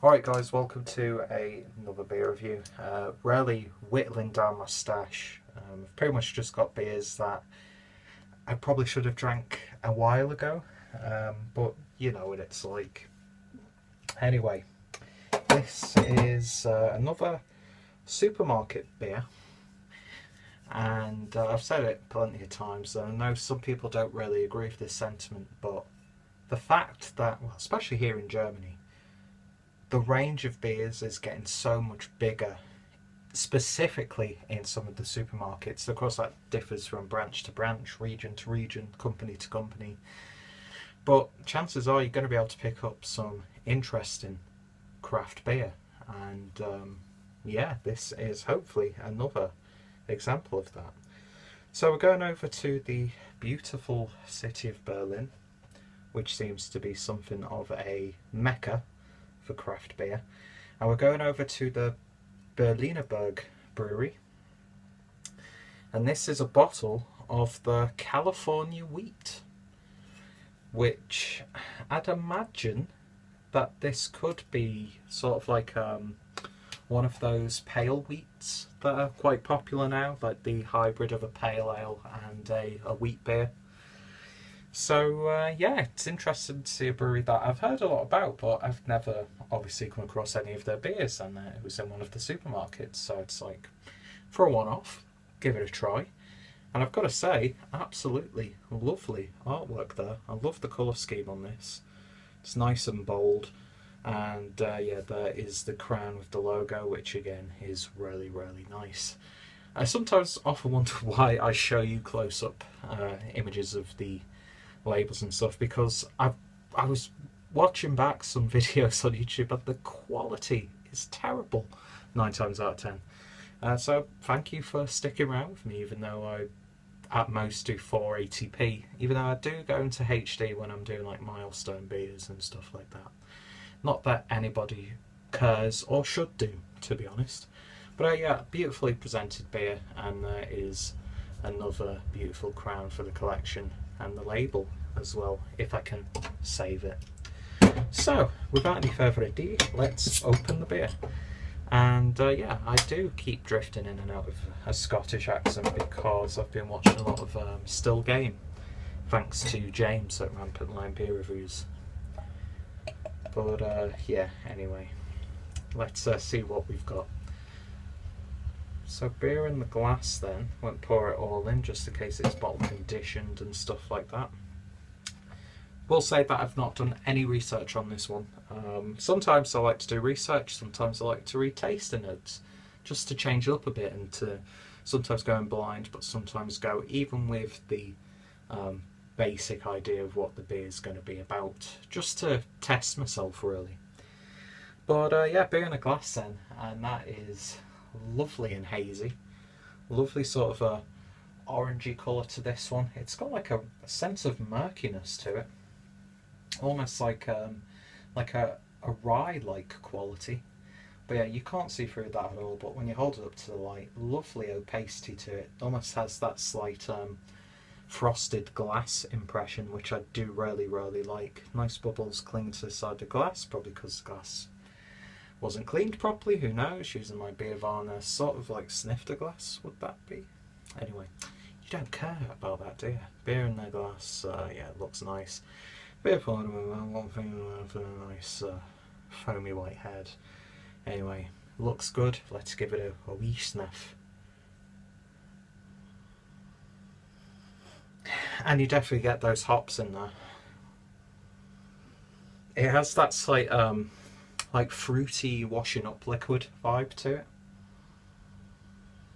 Alright guys, welcome to another beer review. Really whittling down my stash. I've pretty much just got beers that I probably should have drank a while ago, but you know what it's like. Anyway, this is another supermarket beer, and I've said it plenty of times, and I know some people don't really agree with this sentiment, but the fact that, well, especially here in Germany, the range of beers is getting so much bigger, specifically in some of the supermarkets. Of course, that differs from branch to branch, region to region, company to company. But chances are you're going to be able to pick up some interesting craft beer. And yeah, this is hopefully another example of that. So we're going over to the beautiful city of Berlin, which seems to be something of a mecca for craft beer, and we're going over to the Berg Brauerei, and this is a bottle of the California wheat, which I'd imagine that this could be sort of like one of those pale wheats that are quite popular now, like the hybrid of a pale ale and a wheat beer. So yeah, it's interesting to see a brewery that I've heard a lot about, but I've never obviously come across any of their beers, and it was in one of the supermarkets, so it's like, for a one-off, give it a try. And I've got to say, absolutely lovely artwork there. I love the colour scheme on this. It's nice and bold, and yeah, there is the crown with the logo, which again is really, really nice. I sometimes often wonder why I show you close-up images of the labels and stuff, because I was watching back some videos on YouTube and the quality is terrible 9 times out of 10. So thank you for sticking around with me, even though I at most do 480p, even though I do go into HD when I'm doing like milestone beers and stuff like that. Not that anybody cares or should do, to be honest. But yeah, beautifully presented beer, and there is another beautiful crown for the collection, and the label as well, if I can save it. So without any further ado, let's open the beer. And yeah, I do keep drifting in and out of a Scottish accent because I've been watching a lot of Still Game, thanks to James at Rampant Line Beer Reviews. But yeah, anyway, let's see what we've got. So beer in the glass then, won't pour it all in just in case it's bottle conditioned and stuff like that. Will say that I've not done any research on this one. Sometimes I like to do research, sometimes I like to read tasting notes, just to change it up a bit, and to sometimes go in blind, but sometimes go even with the basic idea of what the beer is going to be about, just to test myself really. But yeah, beer in a glass then, and that is lovely and hazy. Lovely sort of a orangey colour to this one. It's got like a sense of murkiness to it, almost like a rye-like quality. But yeah, you can't see through that at all, but when you hold it up to the light, lovely opacity to it. Almost has that slight frosted glass impression, which I do really, really like. Nice bubbles clinging to the side of the glass, probably because the glass wasn't cleaned properly, who knows. Using my beer varna, sort of like snifter glass, would that be? Anyway, you don't care about that, do you? Beer in the glass, yeah, it looks nice. Beer poured with one thing for a nice foamy white head. Anyway, looks good. Let's give it a wee sniff. And you definitely get those hops in there. It has that slight like fruity washing up liquid vibe to it,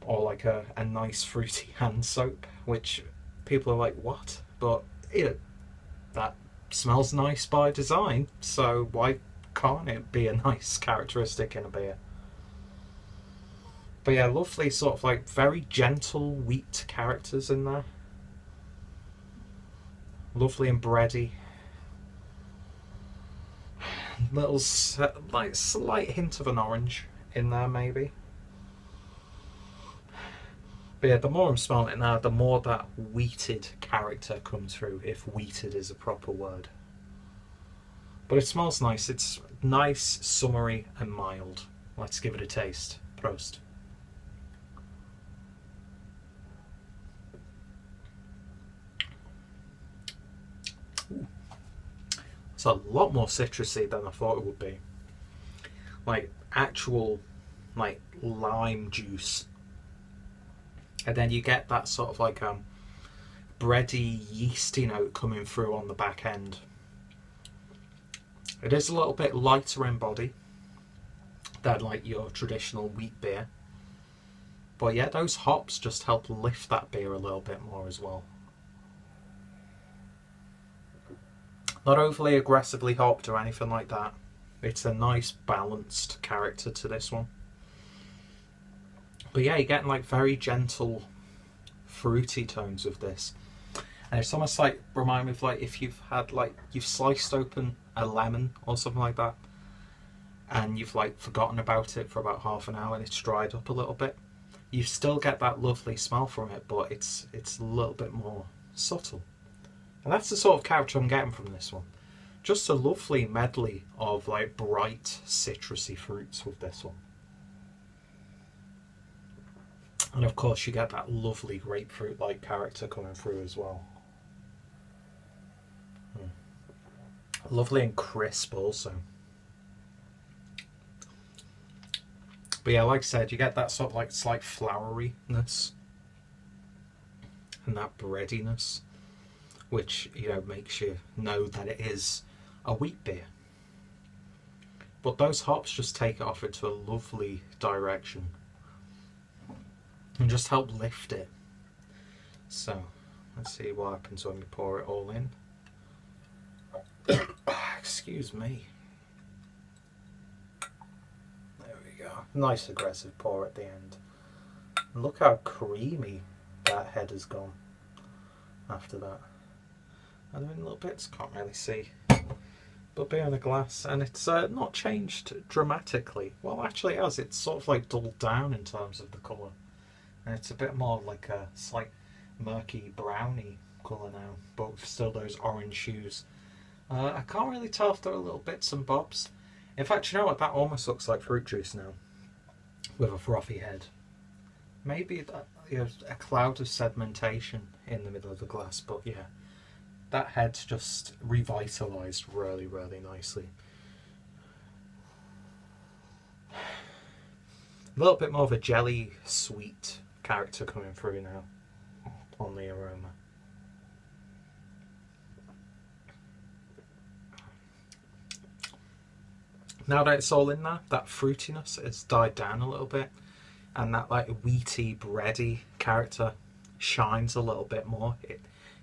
or like a nice fruity hand soap, which people are like, what? But that smells nice by design, so why can't it be a nice characteristic in a beer? But yeah, lovely sort of like very gentle wheat characters in there, lovely and bready. Little like slight hint of an orange in there maybe. But yeah, the more I'm smelling it now, the more that wheated character comes through, if wheated is a proper word. But it smells nice. It's Nice, summery and mild. Let's give it a taste. Prost. Ooh. It's a lot more citrusy than I thought it would be. Like actual like lime juice. And then you get that sort of like bready, yeasty note coming through on the back end. It is a little bit lighter in body than like your traditional wheat beer. But yeah, those hops just help lift that beer a little bit more as well. Not overly aggressively hopped or anything like that. It's a nice balanced character to this one. But yeah, you're getting like very gentle fruity tones with this. And it's almost like, remind me of like if you've had like, you've sliced open a lemon or something like that, and you've like forgotten about it for about half an hour and it's dried up a little bit. You still get that lovely smell from it, but it's a little bit more subtle. And that's the sort of character I'm getting from this one. Just a lovely medley of like bright citrusy fruits with this one. And of course you get that lovely grapefruit like character coming through as well. Lovely and crisp also. But yeah, like I said, you get that sort of like slight floweriness and that breadiness, which, you know, makes you know that it is a wheat beer. But those hops just take it off into a lovely direction and just help lift it. So let's see what happens when we pour it all in. Excuse me. There we go. Nice aggressive pour at the end. And look how creamy that head has gone after that. Are there any little bits? Can't really see. But beer in a glass, and it's not changed dramatically. Well, actually it has. It's sort of like dulled down in terms of the colour. And it's a bit more like a slight murky browny colour now, but with still those orange hues. I can't really tell if there are little bits and bobs. In fact, you know what? That almost looks like fruit juice now, with a frothy head. Maybe that, you know, a cloud of sedimentation in the middle of the glass, but yeah, that head's just revitalised really, really nicely. A little bit more of a jelly sweet character coming through now on the aroma. Now that it's all in there, that fruitiness has died down a little bit, and that like wheaty, bready character shines a little bit more.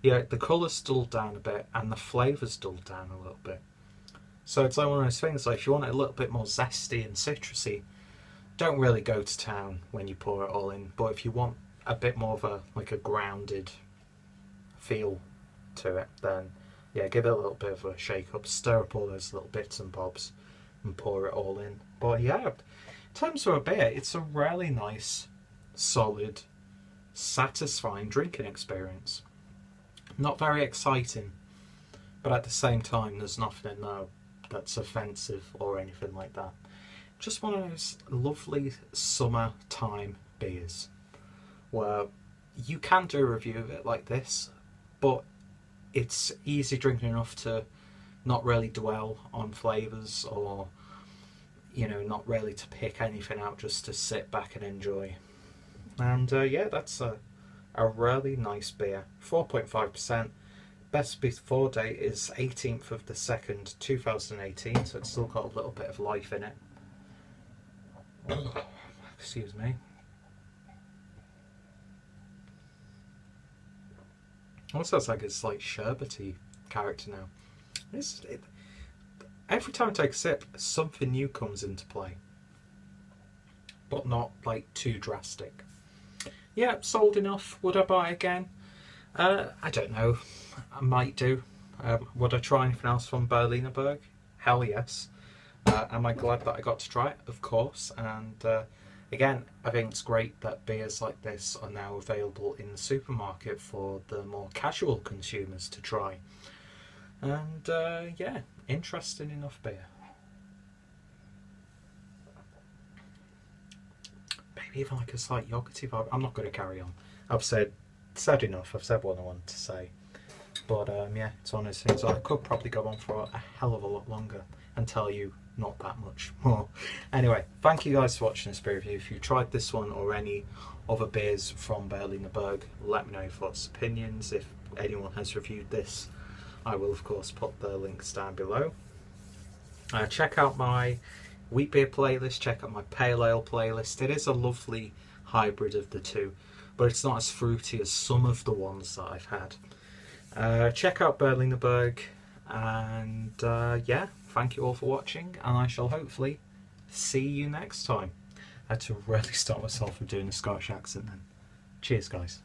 Yeah, the colour's dulled down a bit, and the flavour's dulled down a little bit. So it's like one of those things, like if you want it a little bit more zesty and citrusy, don't really go to town when you pour it all in. But if you want a bit more of a like a grounded feel to it, then yeah, give it a little bit of a shake up, stir up all those little bits and bobs, and pour it all in. But yeah, in terms of a beer, it's a really nice, solid, satisfying drinking experience. Not very exciting, but at the same time there's nothing in there that's offensive or anything like that. Just one of those lovely summertime beers where you can do a review of it like this, but it's easy drinking enough to not really dwell on flavours, or you know, not really to pick anything out, just to sit back and enjoy. And yeah, that's a really nice beer. 4.5%. Best before date is 18th of the 2nd 2018, so it's still got a little bit of life in it. Excuse me. Also, it's like a slight sherbety character now. Every time I take a sip, something new comes into play, but not like too drastic. Yeah, sold enough. Would I buy again? I don't know. I might do. Would I try anything else from Berliner Berg? Hell yes. Am I glad that I got to try it? Of course. And again, I think it's great that beers like this are now available in the supermarket for the more casual consumers to try. And yeah, interesting enough beer. even like a slight yogurty vibe. I'm not going to carry on. I've said enough. I've said what I wanted to say. But yeah, it's one of those things. I could probably go on for a hell of a lot longer and tell you not that much more. Anyway, thank you guys for watching this beer review. If you tried this one or any other beers from Berliner Berg, let me know your thoughts, opinions. If anyone has reviewed this, I will of course put the links down below. Check out my wheat beer playlist, check out my pale ale playlist. It is a lovely hybrid of the two, but it's not as fruity as some of the ones that I've had. Check out Berliner Berg, and yeah, thank you all for watching, and I shall hopefully see you next time. I had to really stop myself from doing a Scottish accent then. Cheers guys.